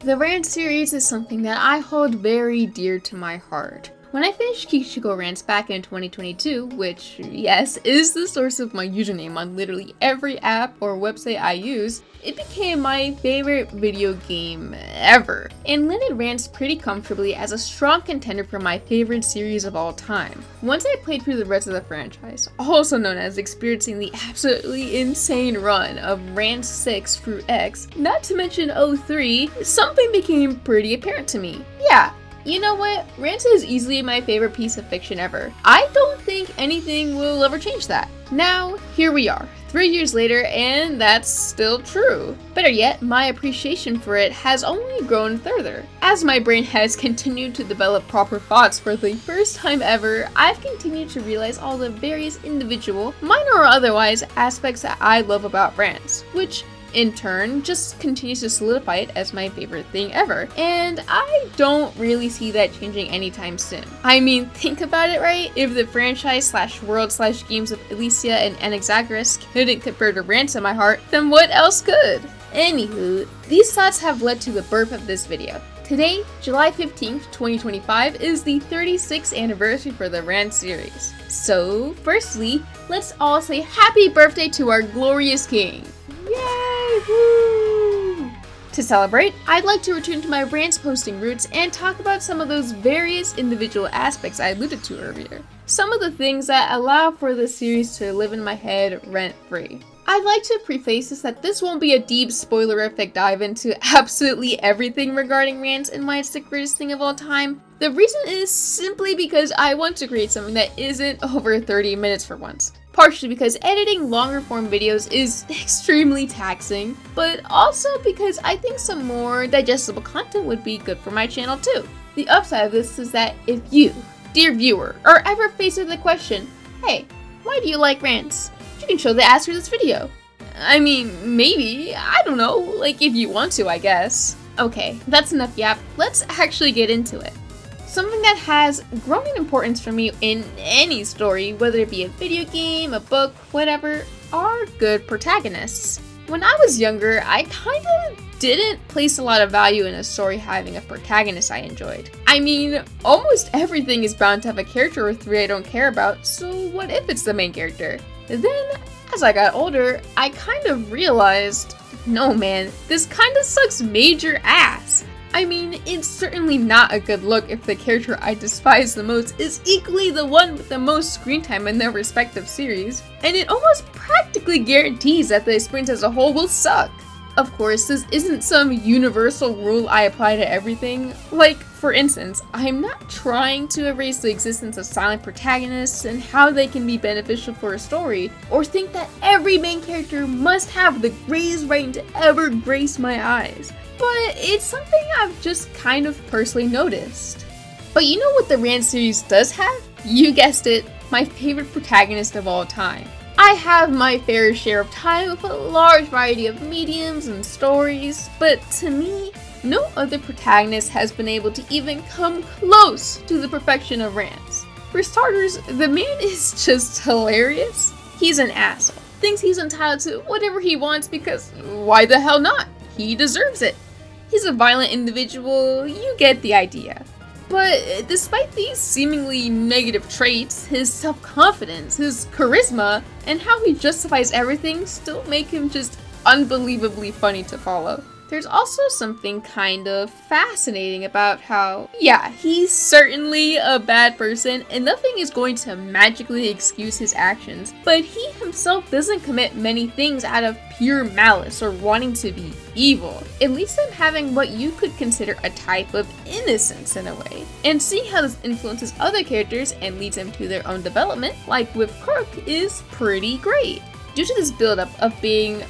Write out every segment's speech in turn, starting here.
The Rant series is something that I hold very dear to my heart. When I finished Kichiko Rants back in 2022, which, yes, is the source of my username on literally every app or website I use, it became my favorite video game ever, and landed Rants pretty comfortably as a strong contender for my favorite series of all time. Once I played through the rest of the franchise, also known as experiencing the absolutely insane run of Rants 6 through X, not to mention 03, something became pretty apparent to me. Yeah. You know what? Rants is easily my favorite piece of fiction ever. I don't think anything will ever change that. Now, here we are, 3 years later, and that's still true. Better yet, my appreciation for it has only grown further. As my brain has continued to develop proper thoughts for the first time ever, I've continued to realize all the various individual, minor or otherwise, aspects that I love about Rants, which in turn just continues to solidify it as my favorite thing ever. And I don't really see that changing anytime soon. I mean, think about it, right? If the franchise slash world slash games of Elysia and Anaxagoras couldn't compare to Rants in my heart, then what else could? Anywho, these thoughts have led to the birth of this video. Today, July 15th, 2025, is the 36th anniversary for the Rant series. So, firstly, let's all say happy birthday to our glorious king. Yay! Woo! To celebrate, I'd like to return to my Rants posting roots and talk about some of those various individual aspects I alluded to earlier. Some of the things that allow for the series to live in my head rent-free. I'd like to preface this won't be a deep spoilerific dive into absolutely everything regarding Rants and why it's the greatest thing of all time. The reason is simply because I want to create something that isn't over 30 minutes for once. Partially because editing longer form videos is extremely taxing, but also because I think some more digestible content would be good for my channel too. The upside of this is that if you, dear viewer, are ever faced with the question, hey, why do you like Rants? You can show the answer to this video. I mean, maybe, I don't know, like if you want to, I guess. Okay, that's enough yap, let's actually get into it. Something that has grown in importance for me in any story, whether it be a video game, a book, whatever, are good protagonists. When I was younger, I kinda didn't place a lot of value in a story having a protagonist I enjoyed. I mean, almost everything is bound to have a character or three I don't care about, so what if it's the main character? Then, as I got older, I kind of realized, no man, this kinda sucks major ass. I mean, it's certainly not a good look if the character I despise the most is equally the one with the most screen time in their respective series, and it almost practically guarantees that the experience as a whole will suck. Of course, this isn't some universal rule I apply to everything. Like, for instance, I'm not trying to erase the existence of silent protagonists and how they can be beneficial for a story, or think that every main character must have the greatest right to ever grace my eyes. But it's something I've just kind of personally noticed. But you know what the Rant series does have? You guessed it, my favorite protagonist of all time. I have my fair share of time with a large variety of mediums and stories, but to me, no other protagonist has been able to even come close to the perfection of Rants. For starters, the man is just hilarious. He's an asshole, thinks he's entitled to whatever he wants because why the hell not? He deserves it. He's a violent individual, you get the idea. But despite these seemingly negative traits, his self-confidence, his charisma, and how he justifies everything still make him just unbelievably funny to follow. There's also something kind of fascinating about how, yeah, he's certainly a bad person and nothing is going to magically excuse his actions, but he himself doesn't commit many things out of pure malice or wanting to be evil. At least I'm having what you could consider a type of innocence in a way. And seeing how this influences other characters and leads them to their own development, like with Crook, is pretty great. Due to this buildup of being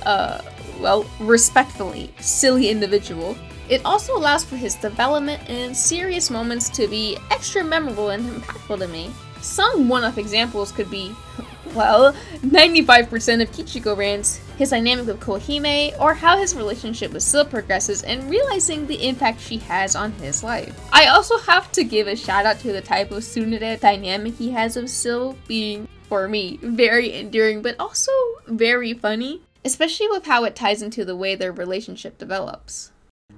well, respectfully, silly individual, it also allows for his development and serious moments to be extra memorable and impactful to me. Some one-off examples could be, well, 95% of Kichiko Rants, his dynamic with Kohime, or how his relationship with Syl progresses and realizing the impact she has on his life. I also have to give a shout out to the type of tsundere dynamic he has with Syl being, for me, very endearing but also very funny, especially with how it ties into the way their relationship develops.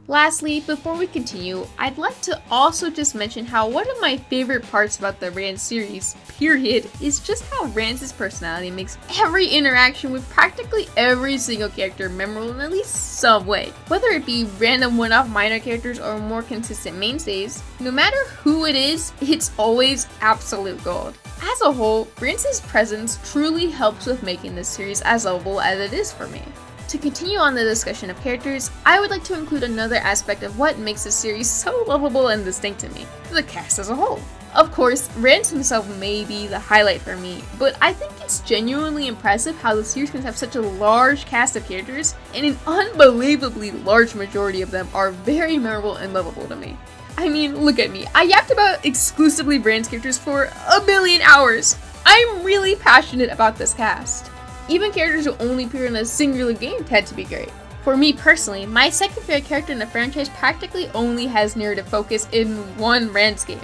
Lastly, before we continue, I'd like to also just mention how one of my favorite parts about the Rance series, period, is just how Rance's personality makes every interaction with practically every single character memorable in at least some way. Whether it be random one-off minor characters or more consistent mainstays, no matter who it is, it's always absolute gold. As a whole, Rance's presence truly helps with making this series as lovable as it is for me. To continue on the discussion of characters, I would like to include another aspect of what makes this series so lovable and distinct to me: the cast as a whole. Of course, Rance himself may be the highlight for me, but I think it's genuinely impressive how the series can have such a large cast of characters, and an unbelievably large majority of them are very memorable and lovable to me. I mean, look at me, I yapped about exclusively Rance characters for a million hours! I'm really passionate about this cast. Even characters who only appear in a singular game tend to be great. For me personally, my second favorite character in the franchise practically only has narrative focus in one Rance game.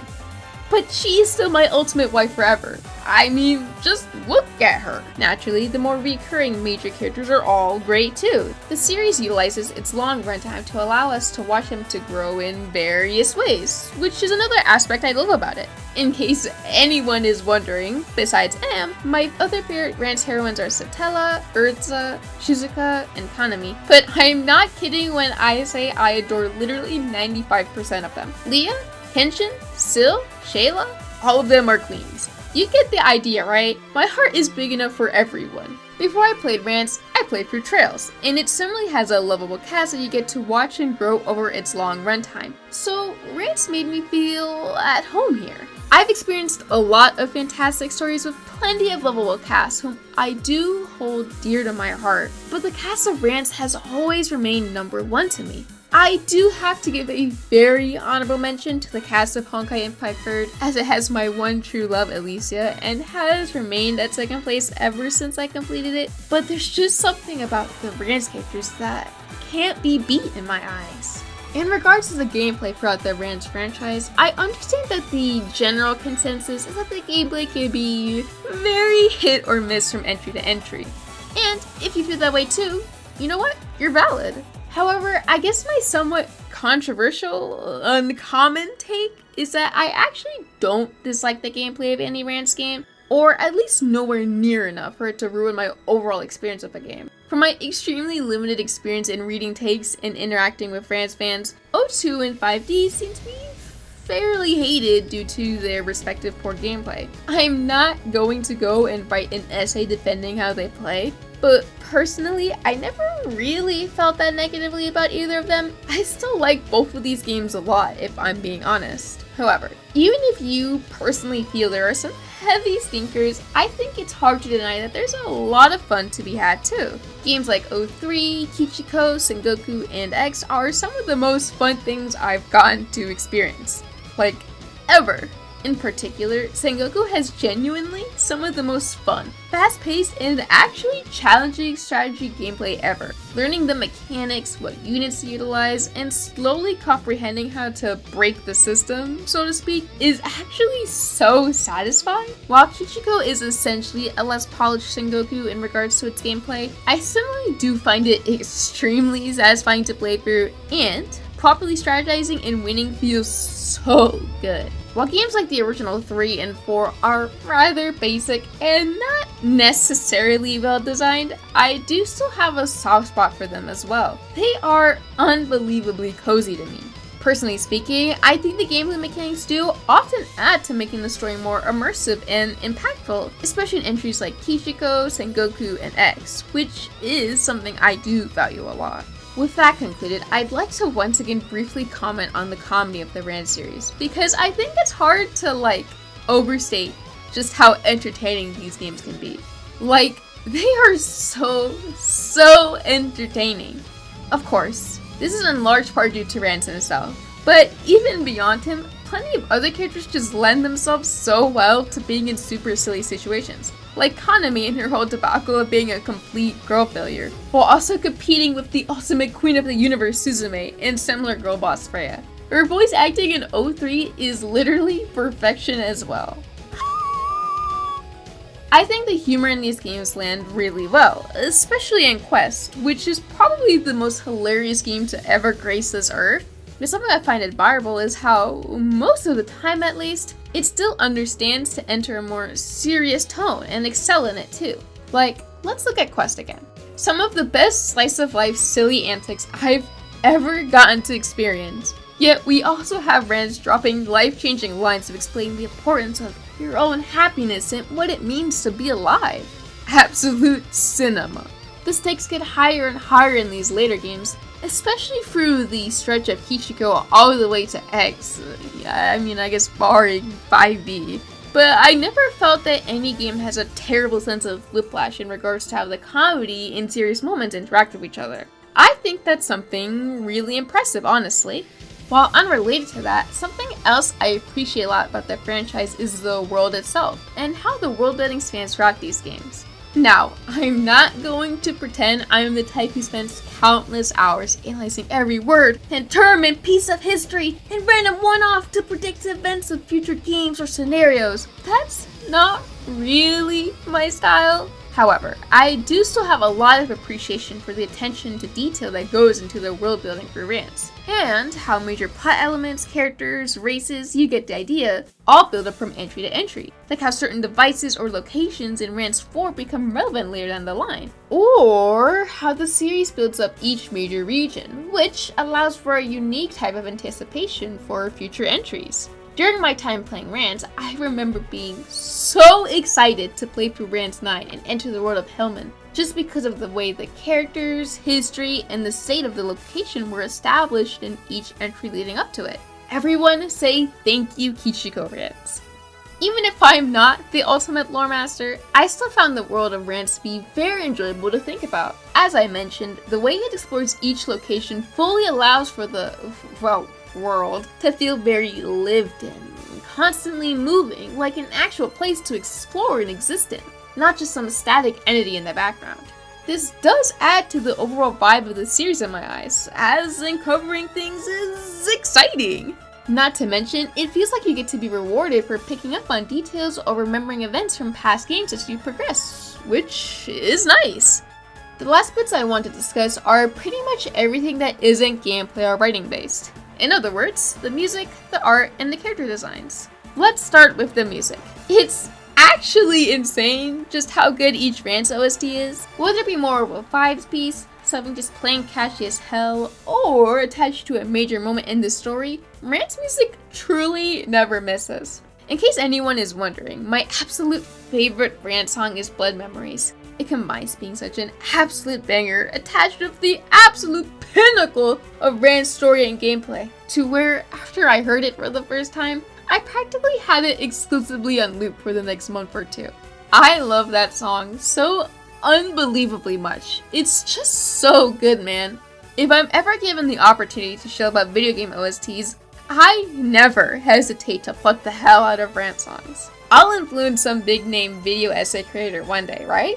But she's still my ultimate wife forever. I mean, just look at her. Naturally, the more recurring major characters are all great too. The series utilizes its long runtime to allow us to watch them to grow in various ways, which is another aspect I love about it. In case anyone is wondering, besides Am, my other favorite Rance heroines are Satella, Urza, Shizuka, and Kanami. But I'm not kidding when I say I adore literally 95% of them. Leah, Henshin, Sil, Shayla, all of them are queens. You get the idea, right? My heart is big enough for everyone. Before I played Rance, I played through Trails, and it similarly has a lovable cast that you get to watch and grow over its long runtime. So Rance made me feel at home here. I've experienced a lot of fantastic stories with plenty of lovable casts whom I do hold dear to my heart, but the cast of Rance has always remained number one to me. I do have to give a very honorable mention to the cast of Honkai Impact Third, as it has my one true love, Alicia, and has remained at second place ever since I completed it. But there's just something about the Rance characters that can't be beat in my eyes. In regards to the gameplay throughout the Rance franchise, I understand that the general consensus is that the gameplay can be very hit or miss from entry to entry. And if you feel that way too, you know what? You're valid. However, I guess my somewhat controversial, uncommon take is that I actually don't dislike the gameplay of any Rance game, or at least nowhere near enough for it to ruin my overall experience of the game. From my extremely limited experience in reading takes and interacting with Rance fans, O2 and 5D seem to be fairly hated due to their respective poor gameplay. I'm not going to go and write an essay defending how they play, but personally, I never really felt that negatively about either of them. I still like both of these games a lot, if I'm being honest. However, even if you personally feel there are some heavy stinkers, I think it's hard to deny that there's a lot of fun to be had too. Games like O3, Kichiko, Sengoku, and X are some of the most fun things I've gotten to experience. Like, ever. In particular, Sengoku has genuinely some of the most fun, fast-paced, and actually challenging strategy gameplay ever. Learning the mechanics, what units to utilize, and slowly comprehending how to break the system, so to speak, is actually so satisfying. While Kichiko is essentially a less polished Sengoku in regards to its gameplay, I similarly do find it extremely satisfying to play through, and properly strategizing and winning feels so good. While games like the original 3 and 4 are rather basic and not necessarily well designed, I do still have a soft spot for them as well. They are unbelievably cozy to me. Personally speaking, I think the gameplay mechanics do often add to making the story more immersive and impactful, especially in entries like Kichiko, Sengoku, and X, which is something I do value a lot. With that concluded, I'd like to once again briefly comment on the comedy of the Rance series, because I think it's hard to overstate just how entertaining these games can be. They are so entertaining. Of course, this is in large part due to Rance himself, but even beyond him, plenty of other characters just lend themselves so well to being in super silly situations. Like Kanami and her whole debacle of being a complete girl failure, while also competing with the ultimate queen of the universe Suzume and similar girl boss Freya. Her voice acting in O3 is literally perfection as well. I think the humor in these games land really well, especially in Quest, which is probably the most hilarious game to ever grace this earth. But something I find admirable is how, most of the time at least, it still understands to enter a more serious tone and excel in it too. Like, let's look at Quest again. Some of the best slice of life silly antics I've ever gotten to experience. Yet we also have Rance dropping life-changing lines to explain the importance of your own happiness and what it means to be alive. Absolute cinema. The stakes get higher and higher in these later games, especially through the stretch of Kichiko all the way to X. I guess barring 5B. But I never felt that any game has a terrible sense of whiplash in regards to how the comedy and serious moments interact with each other. I think that's something really impressive, honestly. While unrelated to that, something else I appreciate a lot about the franchise is the world itself, and how the world building spans throughout these games. Now, I'm not going to pretend I'm the type who spends countless hours analyzing every word and term and piece of history and random one-off to predict events of future games or scenarios. That's not really my style. However, I do still have a lot of appreciation for the attention to detail that goes into the world building for Rance, and how major plot elements, characters, races, you get the idea, all build up from entry to entry, like how certain devices or locations in Rance 4 become relevant later down the line, or how the series builds up each major region, which allows for a unique type of anticipation for future entries. During my time playing Rance, I remember being so excited to play through Rance 9 and enter the world of Hellman, just because of the way the characters, history, and the state of the location were established in each entry leading up to it. Everyone say thank you, Kichiko Rance. Even if I'm not the ultimate lore master, I still found the world of Rance to be very enjoyable to think about. As I mentioned, the way it explores each location fully allows for the, world to feel very lived in, constantly moving, like an actual place to explore and exist in, not just some static entity in the background. This does add to the overall vibe of the series in my eyes, as uncovering things is exciting. Not to mention, it feels like you get to be rewarded for picking up on details or remembering events from past games as you progress, which is nice. The last bits I want to discuss are pretty much everything that isn't gameplay or writing based. In other words, the music, the art, and the character designs. Let's start with the music. It's actually insane just how good each Rance OST is. Whether it be more of a vibes piece, something just plain catchy as hell, or attached to a major moment in the story, Rance music truly never misses. In case anyone is wondering, my absolute favorite Rance song is Blood Memories. It combines being such an absolute banger attached with the absolute pinnacle of Rance story and gameplay, to where after I heard it for the first time, I practically had it exclusively on loop for the next month or two. I love that song so unbelievably much. It's just so good, man. If I'm ever given the opportunity to show about video game OSTs, I never hesitate to pluck the hell out of Rance songs. I'll influence some big name video essay creator one day, right?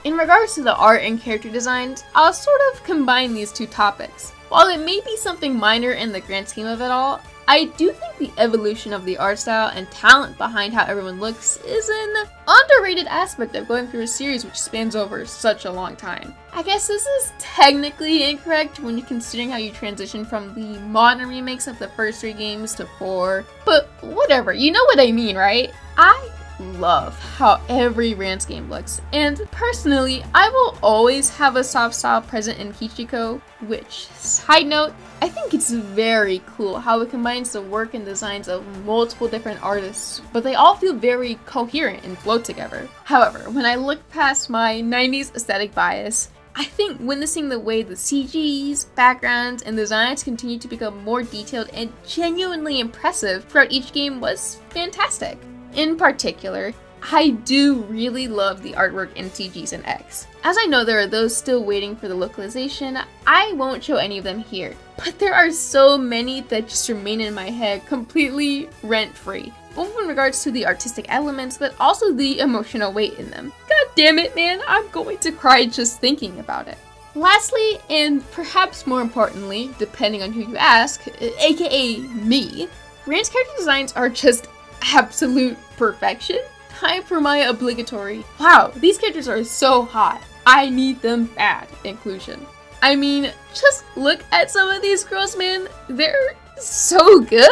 In regards to the art and character designs, I'll sort of combine these two topics. While it may be something minor in the grand scheme of it all, I do think the evolution of the art style and talent behind how everyone looks is an underrated aspect of going through a series which spans over such a long time. I guess this is technically incorrect when you're considering how you transition from the modern remakes of the first 3 games to 4, but whatever, you know what I mean, right? I love how every Rance game looks, and personally, I will always have a soft style present in Kichiko, which, side note, I think it's very cool how it combines the work and designs of multiple different artists, but they all feel very coherent and flow together. However, when I look past my 90s aesthetic bias, I think witnessing the way the CGs, backgrounds, and designs continue to become more detailed and genuinely impressive throughout each game was fantastic. In particular, I do really love the artwork in TGs and X. As I know there are those still waiting for the localization, I won't show any of them here, but there are so many that just remain in my head completely rent-free, both in regards to the artistic elements, but also the emotional weight in them. God damn it, man, I'm going to cry just thinking about it. Lastly, and perhaps more importantly, depending on who you ask, aka me, Rance character designs are just absolute perfection. time for my obligatory, wow, these characters are so hot, I need them bad inclusion. I mean, just look at some of these girls, man, they're so good!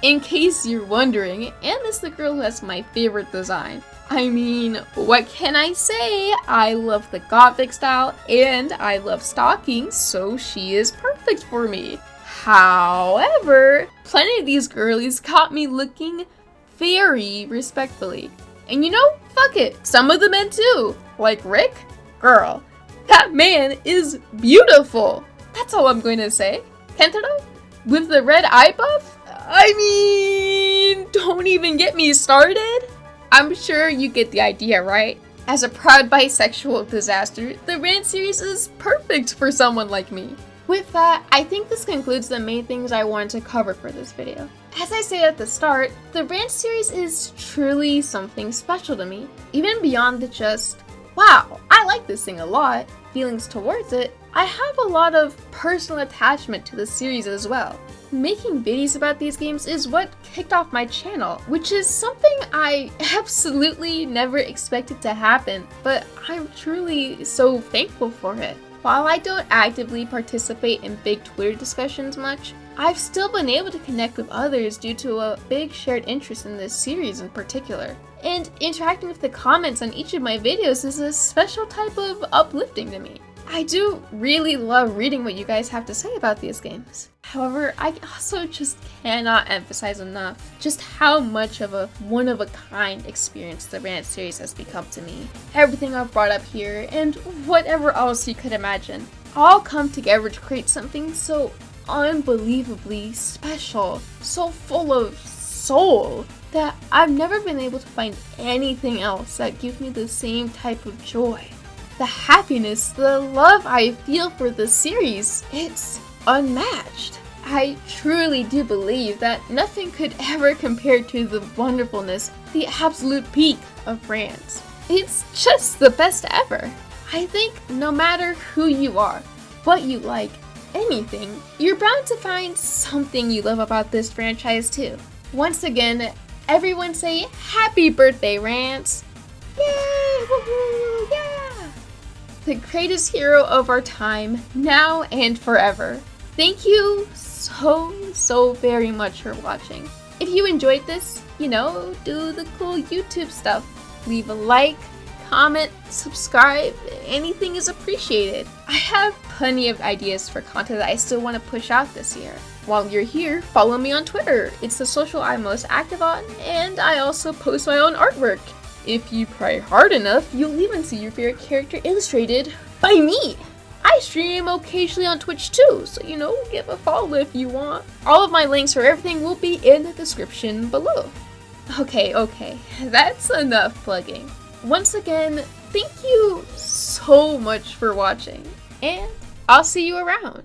In case you're wondering, Anne is the girl who has my favorite design. I mean, what can I say? I love the gothic style and I love stockings, so she is perfect for me. However, plenty of these girlies caught me looking very respectfully. And you know, fuck it, some of the men too. Like Rick? Girl, that man is beautiful. That's all I'm going to say. Kentaro? With the red eye buff? I mean, don't even get me started. I'm sure you get the idea, right? As a proud bisexual disaster, the Rant series is perfect for someone like me. With that, I think this concludes the main things I wanted to cover for this video. As I said at the start, the Rant series is truly something special to me. Even beyond the just, wow, I like this thing a lot, feelings towards it, I have a lot of personal attachment to the series as well. Making videos about these games is what kicked off my channel, which is something I absolutely never expected to happen, but I'm truly so thankful for it. While I don't actively participate in big Twitter discussions much, I've still been able to connect with others due to a big shared interest in this series in particular. And interacting with the comments on each of my videos is a special type of uplifting to me. I do really love reading what you guys have to say about these games. However, I also just cannot emphasize enough just how much of a one-of-a-kind experience the Rant series has become to me. Everything I've brought up here, and whatever else you could imagine, all come together to create something so unbelievably special, so full of soul, that I've never been able to find anything else that gives me the same type of joy. The happiness, the love I feel for the series, it's unmatched. I truly do believe that nothing could ever compare to the wonderfulness, the absolute peak of Rants. It's just the best ever. I think no matter who you are, what you like, anything, you're bound to find something you love about this franchise too. Once again, everyone say happy birthday, Rants! Yay! Woohoo! Yeah! The greatest hero of our time, now and forever. Thank you so very much for watching. If you enjoyed this, you know, do the cool YouTube stuff. Leave a like, comment, subscribe, anything is appreciated. I have plenty of ideas for content that I still want to push out this year. While you're here, follow me on Twitter. It's the social I'm most active on, and I also post my own artwork. If you pray hard enough, you'll even see your favorite character illustrated by me. I stream occasionally on Twitch too, so you know, give a follow if you want. All of my links for everything will be in the description below. Okay, that's enough plugging. Once again, thank you so much for watching, and I'll see you around.